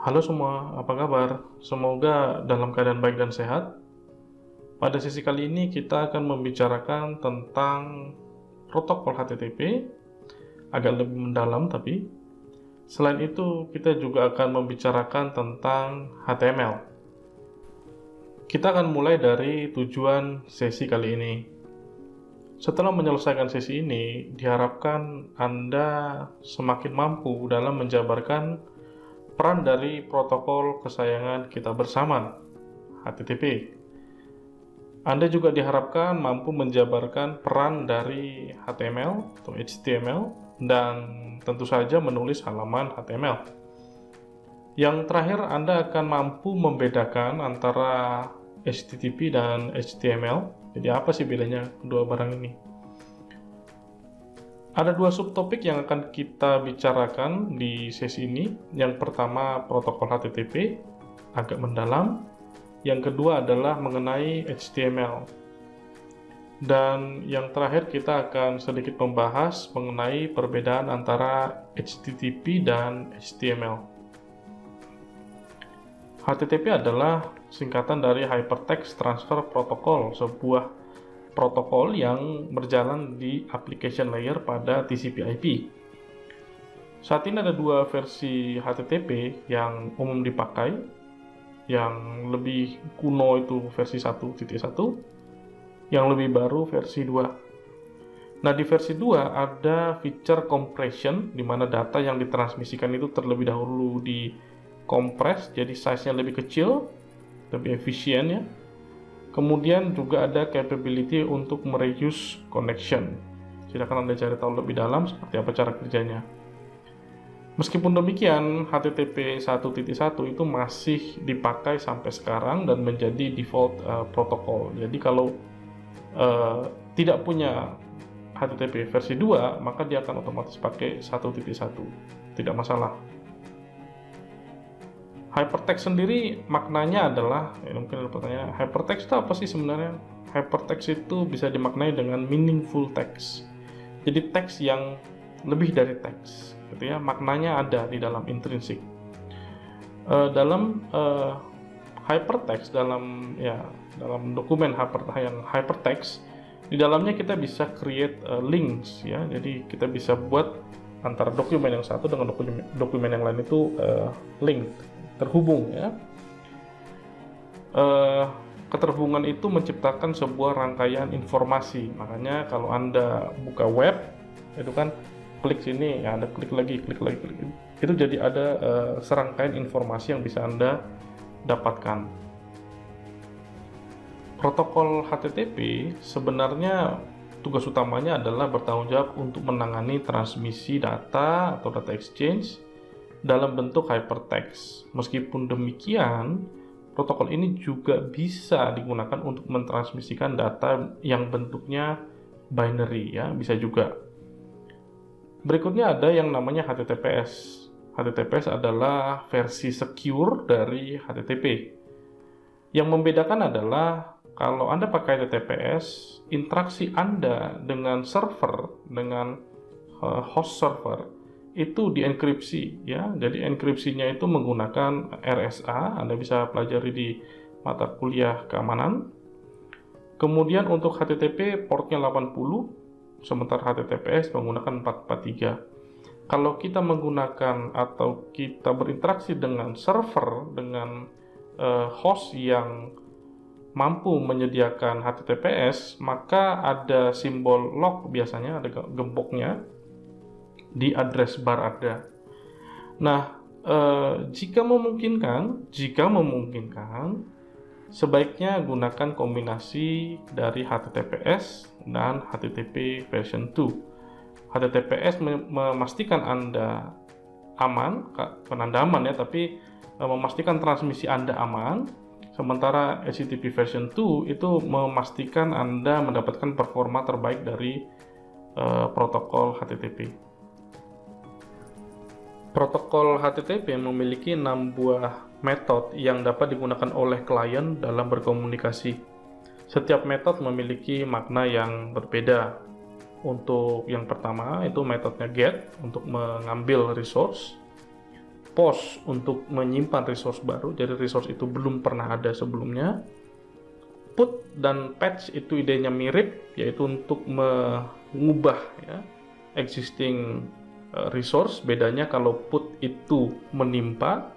Halo semua, apa kabar? Semoga dalam keadaan baik dan sehat. Pada sesi kali ini kita akan membicarakan tentang protokol HTTP, agak lebih mendalam tapi. Selain itu, kita juga akan membicarakan tentang HTML. Kita akan mulai dari tujuan sesi kali ini. Setelah menyelesaikan sesi ini, diharapkan Anda semakin mampu dalam menjabarkan peran dari protokol kesayangan kita bersama, HTTP. Anda juga diharapkan mampu menjabarkan peran dari HTML atau HTML dan tentu saja menulis halaman HTML. Yang terakhir, Anda akan mampu membedakan antara HTTP dan HTML. Jadi apa sih bedanya kedua barang ini? Ada dua subtopik yang akan kita bicarakan di sesi ini. Yang pertama protokol HTTP, agak mendalam. Yang kedua adalah mengenai HTML. Dan yang terakhir kita akan sedikit membahas mengenai perbedaan antara HTTP dan HTML. HTTP adalah singkatan dari Hypertext Transfer Protocol, sebuah protokol yang berjalan di application layer pada TCP/IP. Saat ini ada dua versi HTTP yang umum dipakai. Yang lebih kuno itu versi 1.1, yang lebih baru versi 2. Nah, di versi 2 ada feature compression, di mana data yang ditransmisikan itu terlebih dahulu dikompres, jadi size-nya lebih kecil, lebih efisien ya. Kemudian juga ada capability untuk mereuse connection. Silakan Anda cari tahu lebih dalam seperti apa cara kerjanya. Meskipun demikian, HTTP 1.1 itu masih dipakai sampai sekarang dan menjadi default protokol. Jadi kalau tidak punya HTTP versi 2, maka dia akan otomatis pakai 1.1. Tidak masalah. Hypertext sendiri maknanya adalah, mungkin ada pertanyaan, hypertext itu apa sih sebenarnya? Hypertext itu bisa dimaknai dengan meaningful text. Jadi teks yang lebih dari teks, gitu ya. Maknanya ada di dalam intrinsik. Dalam hypertext, dalam dokumen yang hypertext, di dalamnya kita bisa create links ya. Jadi kita bisa buat antara dokumen yang satu dengan dokumen yang lain itu link, terhubung ya. Keterhubungan itu menciptakan sebuah rangkaian informasi. Makanya kalau Anda buka web, itu kan klik sini, ya Anda klik lagi. Itu jadi ada serangkaian informasi yang bisa Anda dapatkan. Protokol HTTP sebenarnya tugas utamanya adalah bertanggung jawab untuk menangani transmisi data atau data exchange dalam bentuk hypertext. Meskipun demikian, protokol ini juga bisa digunakan untuk mentransmisikan data yang bentuknya binary ya, bisa juga. Berikutnya ada yang namanya HTTPS. HTTPS adalah versi secure dari HTTP. Yang membedakan adalah kalau Anda pakai HTTPS, interaksi Anda dengan server, dengan host server, itu dienkripsi ya. Jadi enkripsinya itu menggunakan RSA, Anda bisa pelajari di mata kuliah keamanan. Kemudian untuk HTTP portnya 80, sementara HTTPS menggunakan 443. Kalau kita menggunakan atau kita berinteraksi dengan server, dengan host yang mampu menyediakan HTTPS, maka ada simbol log, biasanya ada gemboknya di address bar ada. Nah, jika memungkinkan, sebaiknya gunakan kombinasi dari HTTPS dan HTTP version 2. HTTPS memastikan Anda aman, bukan Anda aman ya, tapi memastikan transmisi Anda aman. Sementara HTTP version 2 itu memastikan Anda mendapatkan performa terbaik dari protokol HTTP. Protokol HTTP memiliki 6 buah metode yang dapat digunakan oleh klien dalam berkomunikasi. Setiap metode memiliki makna yang berbeda. Untuk yang pertama itu metodenya GET untuk mengambil resource. pause untuk menyimpan resource baru, jadi resource itu belum pernah ada sebelumnya. Put dan patch itu idenya mirip, yaitu untuk mengubah ya existing resource. Bedanya kalau put itu menimpa,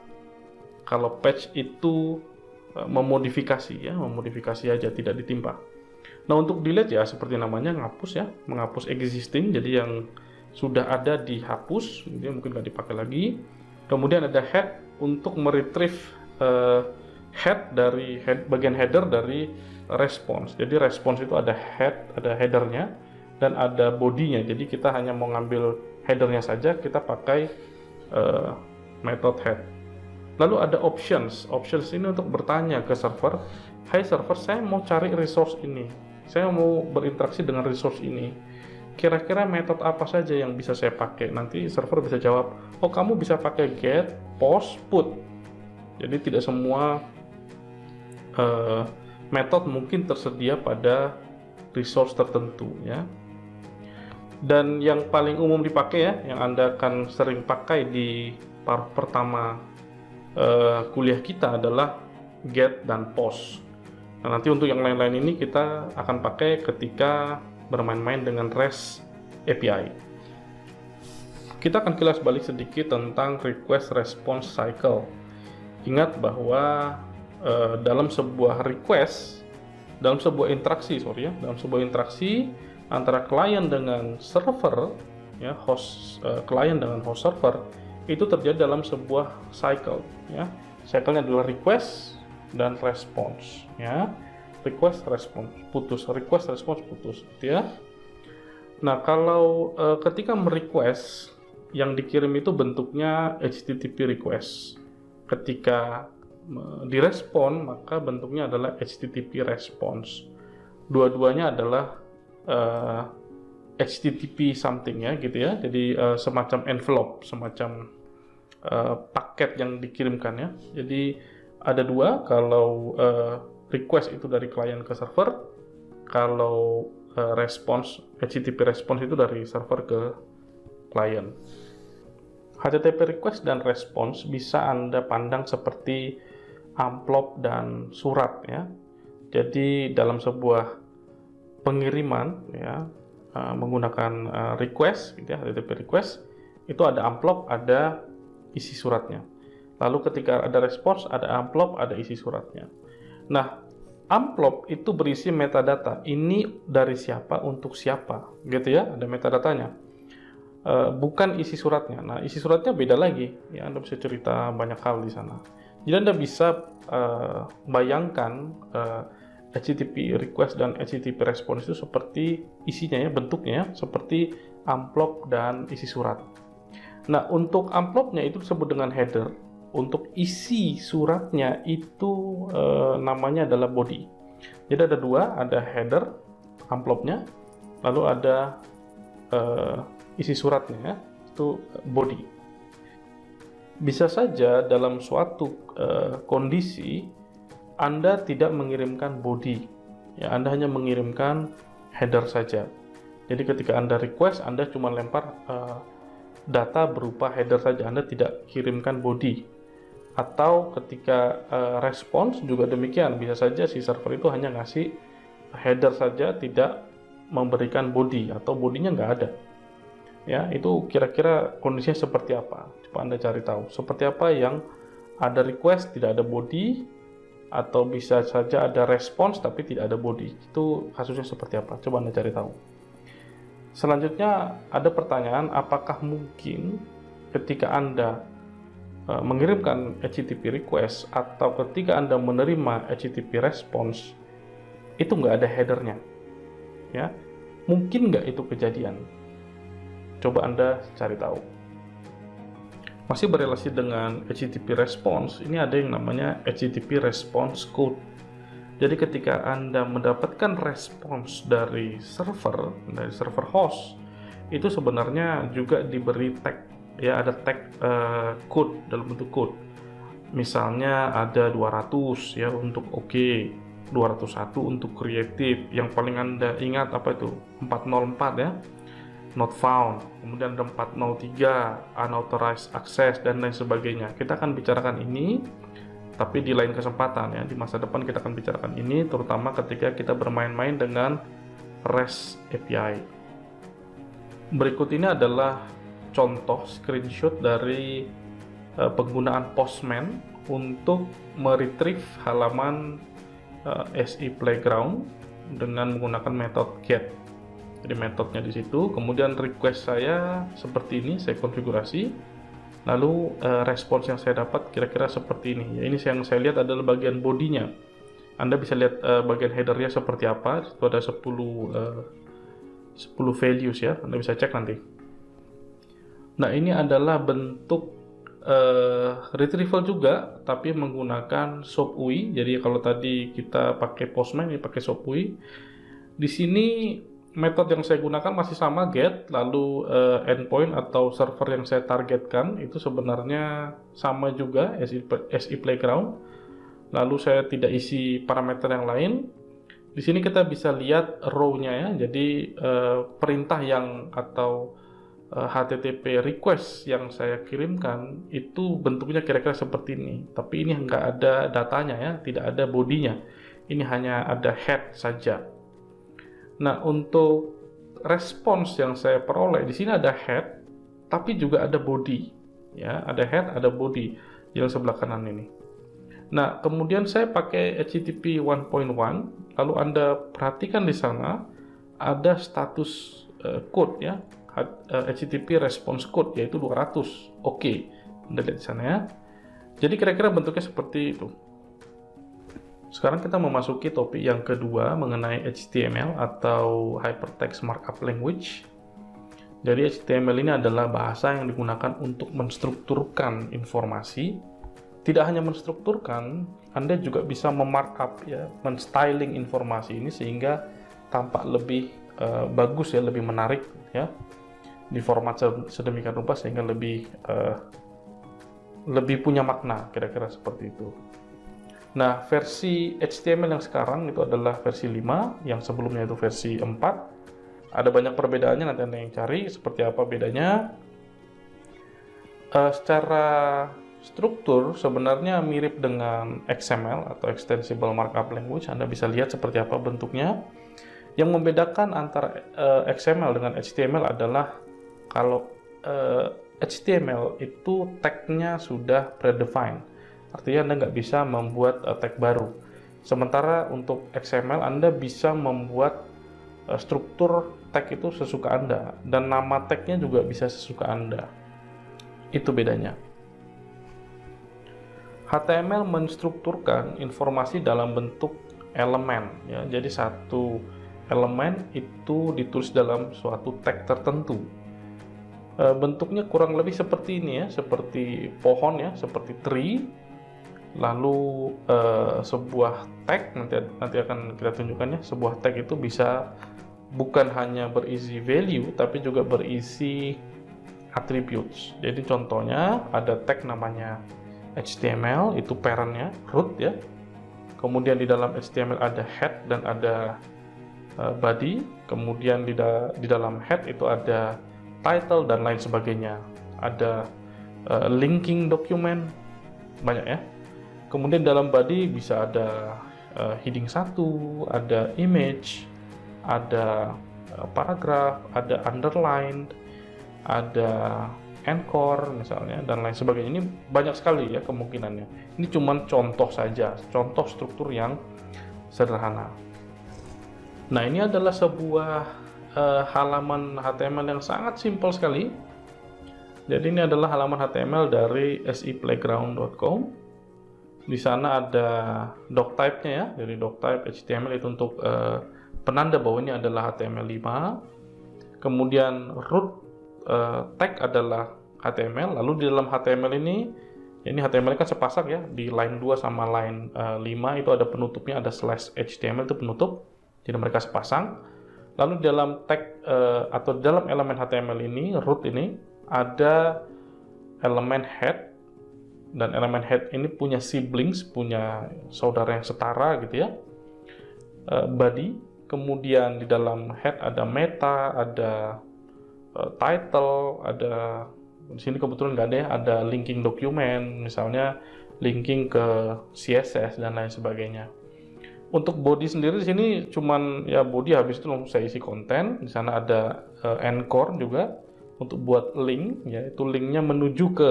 kalau patch itu memodifikasi ya, memodifikasi aja, tidak ditimpa. Nah, untuk delete ya seperti namanya, ngapus ya, menghapus existing, jadi yang sudah ada dihapus, jadi mungkin nggak dipakai lagi. Kemudian ada head untuk meretrieve bagian header dari response. Jadi response itu ada head, ada headernya, dan ada bodinya. Jadi kita hanya mau ngambil headernya saja, kita pakai method head. Lalu ada options. Options ini untuk bertanya ke server, "Hai server, saya mau cari resource ini. Saya mau berinteraksi dengan resource ini. Kira-kira metode apa saja yang bisa saya pakai?" Nanti server bisa jawab, "Oh, kamu bisa pakai get, post, put." Jadi tidak semua metode mungkin tersedia pada resource tertentu ya. Dan yang paling umum dipakai ya, yang Anda akan sering pakai di paruh pertama kuliah kita adalah get dan post. Nah, nanti untuk yang lain-lain ini kita akan pakai ketika bermain-main dengan REST API. Kita akan kilas balik sedikit tentang request response cycle. Ingat bahwa dalam sebuah request, dalam sebuah interaksi antara klien dengan server, ya, host klien dengan host server, itu terjadi dalam sebuah cycle. Ya, cycle-nya adalah request dan response. Ya, request response putus, request response putus. Gitu ya. Nah, kalau ketika merequest, yang dikirim itu bentuknya HTTP request. Ketika direspon, maka bentuknya adalah HTTP response. Dua-duanya adalah HTTP something ya, gitu ya. Jadi semacam envelope, semacam paket yang dikirimkan ya. Jadi ada dua, kalau request itu dari klien ke server, kalau response, HTTP response itu dari server ke klien. HTTP request dan response bisa Anda pandang seperti amplop dan surat ya. Jadi dalam sebuah pengiriman ya, menggunakan request gitu ya, HTTP request, itu ada amplop, ada isi suratnya. Lalu ketika ada response, ada amplop, ada isi suratnya. Nah, amplop itu berisi metadata. Ini dari siapa untuk siapa, gitu ya, ada metadatanya. Bukan isi suratnya. Nah, isi suratnya beda lagi. Ya, Anda bisa cerita banyak hal di sana. Jadi Anda bisa bayangkan HTTP request dan HTTP response itu seperti isinya ya, bentuknya ya, seperti amplop dan isi surat. Nah, untuk amplopnya itu disebut dengan header. Untuk isi suratnya itu namanya adalah body. Jadi ada dua, ada header amplopnya, lalu ada isi suratnya ya, itu body. Bisa saja dalam suatu kondisi Anda tidak mengirimkan body, ya, Anda hanya mengirimkan header saja. Jadi ketika Anda request, Anda cuma lempar data berupa header saja, Anda tidak kirimkan body. Atau ketika response juga demikian, bisa saja si server itu hanya ngasih header saja, tidak memberikan body atau bodinya nggak ada. Ya, itu kira-kira kondisinya seperti apa? Coba Anda cari tahu. Seperti apa yang ada request tidak ada body, atau bisa saja ada response tapi tidak ada body. Itu kasusnya seperti apa? Coba Anda cari tahu. Selanjutnya ada pertanyaan, apakah mungkin ketika Anda mengirimkan HTTP request atau ketika Anda menerima HTTP response itu nggak ada headernya? Ya, mungkin nggak itu kejadian? Coba Anda cari tahu. Masih berrelasi dengan HTTP response, ini ada yang namanya HTTP response code. Jadi ketika Anda mendapatkan response dari server host, itu sebenarnya juga diberi tag, ya, ada tag code dalam bentuk code. Misalnya ada 200 ya untuk OK, 201 untuk creative, yang paling Anda ingat apa itu? 404 ya. not found, kemudian ada 403 unauthorized access dan lain sebagainya. Kita akan bicarakan ini, tapi di lain kesempatan ya. Di masa depan kita akan bicarakan ini, terutama ketika kita bermain-main dengan REST API. Berikut ini adalah contoh screenshot dari penggunaan Postman untuk meretrieve halaman SE Playground dengan menggunakan metode get. Jadi metodenya di situ, kemudian request saya seperti ini, saya konfigurasi, lalu respons yang saya dapat kira-kira seperti ini. Ya, ini yang saya lihat adalah bagian bodinya. Anda bisa lihat bagian headernya seperti apa. Itu ada 10 values ya, Anda bisa cek nanti. Nah, ini adalah bentuk retrieval juga, tapi menggunakan SOAP UI. Jadi kalau tadi kita pakai Postman, ini pakai SOAP UI. Di sini metode yang saya gunakan masih sama, get, lalu endpoint atau server yang saya targetkan itu sebenarnya sama juga, SE Playground. Lalu saya tidak isi parameter yang lain. Di sini kita bisa lihat row-nya ya, jadi perintah yang atau HTTP request yang saya kirimkan itu bentuknya kira-kira seperti ini. Tapi ini nggak ada datanya ya, tidak ada bodinya. Ini hanya ada head saja. Nah, untuk respons yang saya peroleh di sini ada head, tapi juga ada body. Ya, ada head, ada body yang sebelah kanan ini. Nah, kemudian saya pakai HTTP 1.1, lalu Anda perhatikan di sana ada status code ya, HTTP response code yaitu 200. Oke, Anda lihat di sana ya. Jadi kira-kira bentuknya seperti itu. Sekarang kita memasuki topik yang kedua mengenai HTML atau Hypertext Markup Language. Jadi HTML ini adalah bahasa yang digunakan untuk menstrukturkan informasi. Tidak hanya menstrukturkan, Anda juga bisa memarkup ya, menstyling informasi ini sehingga tampak lebih bagus ya, lebih menarik ya. Di format sedemikian rupa sehingga lebih punya makna, kira-kira seperti itu. Nah, versi HTML yang sekarang itu adalah versi 5, yang sebelumnya itu versi 4. Ada banyak perbedaannya, nanti Anda yang cari seperti apa bedanya. Secara struktur sebenarnya mirip dengan XML atau Extensible Markup Language. Anda bisa lihat seperti apa bentuknya. Yang membedakan antara XML dengan HTML adalah kalau HTML itu tag-nya sudah predefined. Artinya Anda nggak bisa membuat tag baru. Sementara untuk XML Anda bisa membuat struktur tag itu sesuka Anda. Dan nama tag-nya juga bisa sesuka Anda. Itu bedanya. HTML menstrukturkan informasi dalam bentuk elemen. Ya. Jadi satu elemen itu ditulis dalam suatu tag tertentu. Bentuknya kurang lebih seperti ini ya, seperti pohon ya, seperti tree. Lalu sebuah tag nanti akan kita tunjukkan ya, sebuah tag itu bisa bukan hanya berisi value tapi juga berisi attributes. Jadi contohnya ada tag namanya HTML, itu parent-nya, root ya. Kemudian di dalam HTML ada head dan ada body. Kemudian di dalam head itu ada title dan lain sebagainya. Ada linking dokumen, banyak ya. Kemudian dalam body bisa ada heading 1, ada image, ada paragraf, ada underline, ada anchor misalnya, dan lain sebagainya. Ini banyak sekali ya kemungkinannya. Ini cuma contoh saja, contoh struktur yang sederhana. Nah, ini adalah sebuah halaman HTML yang sangat simpel sekali. Jadi ini adalah halaman HTML dari seplayground.com. Di sana ada doctype-nya ya. Jadi doctype HTML itu untuk penanda bahwa ini adalah HTML5. Kemudian root tag adalah HTML. Lalu di dalam HTML ini HTML kan sepasang ya. Di line 2 sama line 5 itu ada penutupnya, ada slash HTML itu penutup. Jadi mereka sepasang. Lalu di dalam tag atau dalam elemen HTML ini, root ini ada elemen head. Dan elemen head ini punya siblings, punya saudara yang setara gitu ya. Body, kemudian di dalam head ada meta, ada title, ada di sini kebetulan nggak ada ya, ada linking dokumen, misalnya linking ke CSS dan lain sebagainya. Untuk body sendiri di sini cuman ya body, habis itu langsung saya isi konten. Di sana ada anchor juga untuk buat link, ya itu linknya menuju ke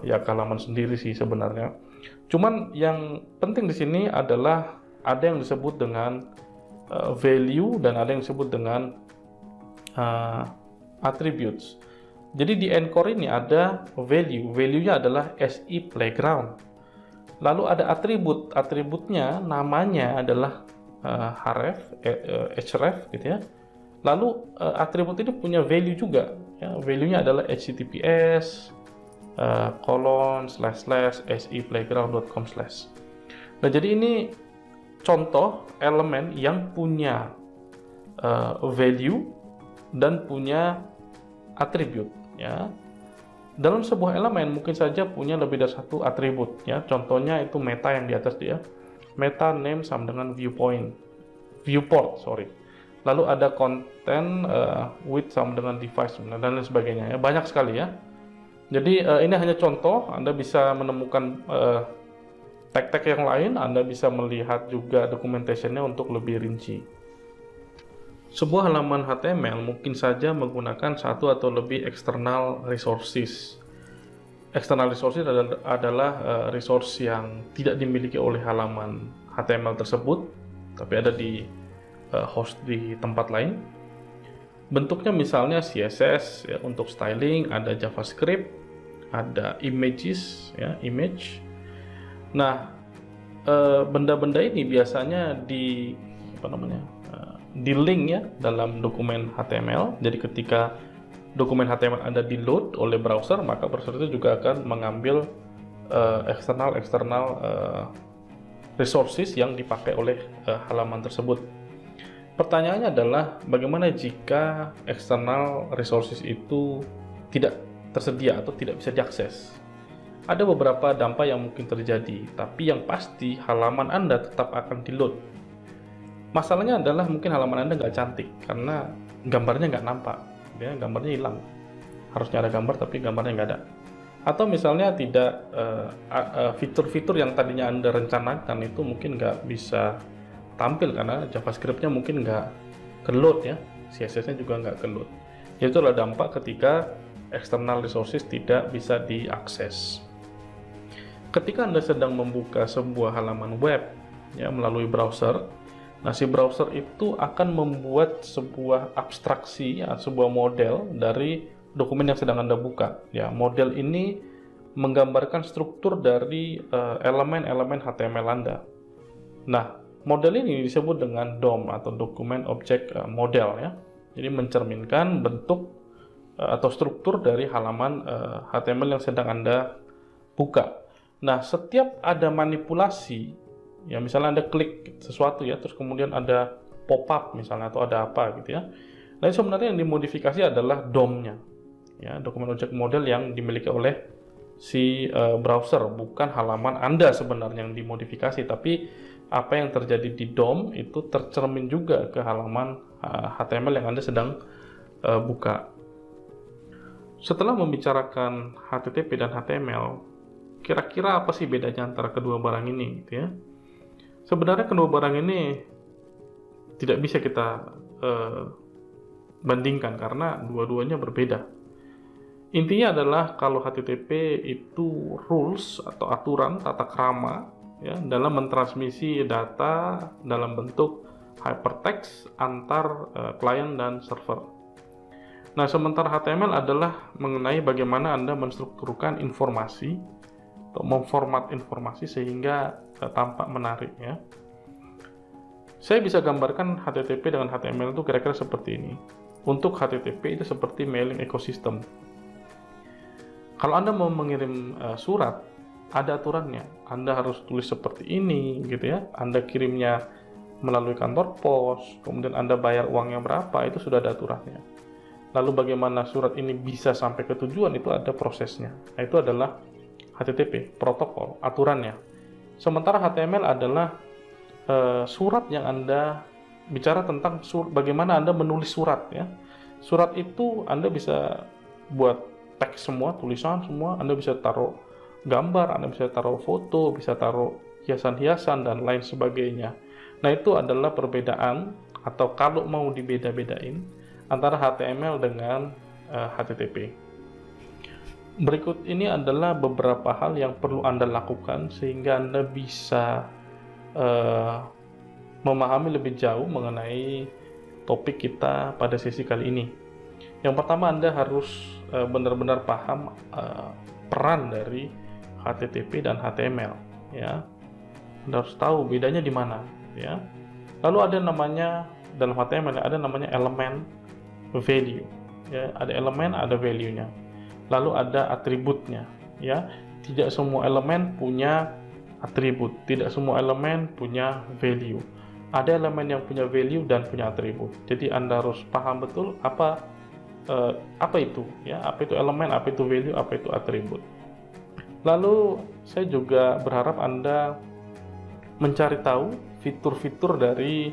ya ke halaman sendiri sih sebenarnya. Cuman yang penting di sini adalah ada yang disebut dengan value dan ada yang disebut dengan attributes. Jadi di anchor ini ada value-nya adalah SE Playground. Lalu ada atributnya namanya adalah href, href gitu ya. Lalu atribut ini punya value juga, ya. Value-nya adalah https //seplayground.com/. Nah, jadi ini contoh elemen yang punya value dan punya atribut, ya. Dalam sebuah elemen mungkin saja punya lebih dari satu atribut, ya. Contohnya itu meta yang di atas dia. Meta name sama dengan viewport, sorry. Lalu ada content width sama dengan device dan lain sebagainya, ya. Banyak sekali, ya. Jadi ini hanya contoh, Anda bisa menemukan tag-tag yang lain, Anda bisa melihat juga documentation-nya untuk lebih rinci. Sebuah halaman HTML mungkin saja menggunakan satu atau lebih external resources. External resources adalah resource yang tidak dimiliki oleh halaman HTML tersebut, tapi ada di host di tempat lain. Bentuknya misalnya CSS, ya, untuk styling, ada JavaScript, ada images, ya, image. Nah, benda-benda ini biasanya di link, ya, dalam dokumen HTML. Jadi ketika dokumen HTML Anda di load oleh browser, maka browser itu juga akan mengambil eksternal resources yang dipakai oleh halaman tersebut. Pertanyaannya adalah bagaimana jika external resources itu tidak tersedia atau tidak bisa diakses? Ada beberapa dampak yang mungkin terjadi, tapi yang pasti halaman Anda tetap akan di-load. Masalahnya adalah mungkin halaman Anda nggak cantik karena gambarnya nggak nampak, ya, gambarnya hilang. Harusnya ada gambar tapi gambarnya nggak ada. Atau misalnya tidak fitur-fitur yang tadinya Anda rencanakan itu mungkin nggak bisa tampil karena JavaScript-nya mungkin nggak ke-load, ya, CSS-nya juga nggak ke-load. Itu adalah dampak ketika external resources tidak bisa diakses. Ketika Anda sedang membuka sebuah halaman web, ya, melalui browser, nah si browser itu akan membuat sebuah abstraksi, ya, sebuah model dari dokumen yang sedang Anda buka. Ya, model ini menggambarkan struktur dari elemen-elemen HTML Anda. Nah, model ini disebut dengan DOM atau Document Object Model, ya. Jadi mencerminkan bentuk atau struktur dari halaman HTML yang sedang Anda buka. Nah, setiap ada manipulasi, ya, misalnya Anda klik sesuatu, ya, terus kemudian ada pop-up misalnya atau ada apa gitu, ya. Nah, sebenarnya yang dimodifikasi adalah DOM-nya, ya, Document Object Model yang dimiliki oleh si browser, bukan halaman Anda sebenarnya yang dimodifikasi, tapi apa yang terjadi di DOM itu tercermin juga ke halaman HTML yang Anda sedang buka. Setelah membicarakan HTTP dan HTML, kira-kira apa sih bedanya antara kedua barang ini, gitu ya? Sebenarnya kedua barang ini tidak bisa kita bandingkan karena dua-duanya berbeda. Intinya adalah kalau HTTP itu rules atau aturan tata krama, ya, dalam mentransmisi data dalam bentuk hypertext antar klien dan server. Nah, sementara HTML adalah mengenai bagaimana Anda menstrukturkan informasi atau memformat informasi sehingga tampak menarik, ya. Saya bisa gambarkan HTTP dengan HTML itu kira-kira seperti ini. Untuk HTTP itu seperti mailing ecosystem. Kalau Anda mau mengirim surat, ada aturannya. Anda harus tulis seperti ini, gitu ya. Anda kirimnya melalui kantor pos, kemudian Anda bayar uangnya berapa, itu sudah ada aturannya. Lalu bagaimana surat ini bisa sampai ke tujuan, itu ada prosesnya. Nah, itu adalah HTTP, protokol, aturannya. Sementara HTML adalah surat yang Anda bicara tentang bagaimana Anda menulis surat, ya. Surat itu Anda bisa buat teks semua, tulisan semua, Anda bisa taruh gambar, Anda bisa taruh foto, bisa taruh hiasan-hiasan dan lain sebagainya. Nah, itu adalah perbedaan, atau kalau mau dibeda-bedain antara HTML dengan HTTP. Berikut ini adalah beberapa hal yang perlu Anda lakukan sehingga Anda bisa memahami lebih jauh mengenai topik kita pada sesi kali ini. Yang pertama, Anda harus benar-benar paham peran dari HTTP dan HTML, ya. Anda harus tahu bedanya di mana, ya. Lalu ada namanya, dalam HTML ada namanya elemen value, ya. Ada elemen, ada value-nya. Lalu ada atributnya, ya. Tidak semua elemen punya atribut, tidak semua elemen punya value. Ada elemen yang punya value dan punya atribut. Jadi Anda harus paham betul apa itu, ya. Apa itu elemen, apa itu value, apa itu atribut. Lalu saya juga berharap Anda mencari tahu fitur-fitur dari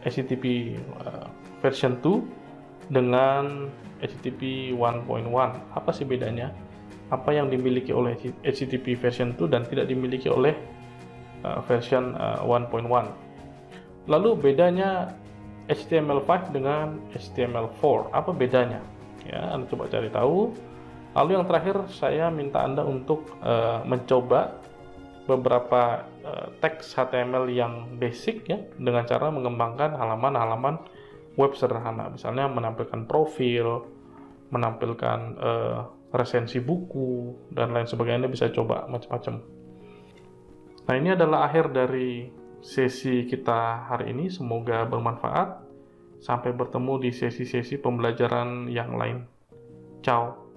HTTP version 2 dengan HTTP 1.1. Apa sih bedanya? Apa yang dimiliki oleh HTTP version 2 dan tidak dimiliki oleh version 1.1. Lalu bedanya HTML5 dengan HTML4. Apa bedanya? Ya, Anda coba cari tahu. Lalu yang terakhir, saya minta Anda untuk mencoba beberapa teks HTML yang basic, ya, dengan cara mengembangkan halaman-halaman web sederhana, misalnya menampilkan profil, menampilkan resensi buku, dan lain sebagainya. Anda bisa coba macam-macam. Nah, ini adalah akhir dari sesi kita hari ini. Semoga bermanfaat. Sampai bertemu di sesi-sesi pembelajaran yang lain. Ciao.